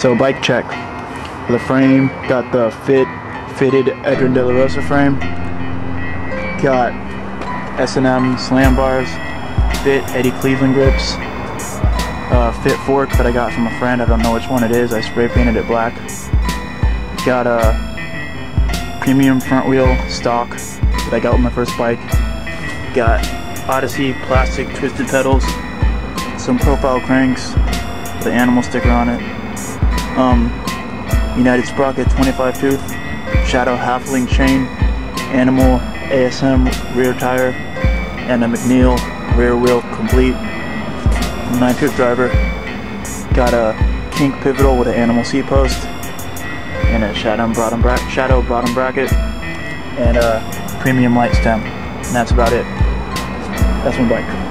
So bike check. For the frame, got the fitted Edwin delarosa frame. Got S&M slam bars, fit Eddie Cleveland grips, fit fork that I got from a friend. I don't know which one it is. I spray painted it black. Got a premium front wheel stock that I got with my first bike. Got Odyssey plastic twisted pedals, some profile cranks, with the animal sticker on it. United Sprocket 25 tooth, Shadow half-link chain, Animal ASM rear tire, and a McNeil rear wheel complete. 9-tooth driver. Got a kink pivotal with an Animal seat post, and a shadow bottom bracket, and a premium light stem. And that's about it. That's my bike.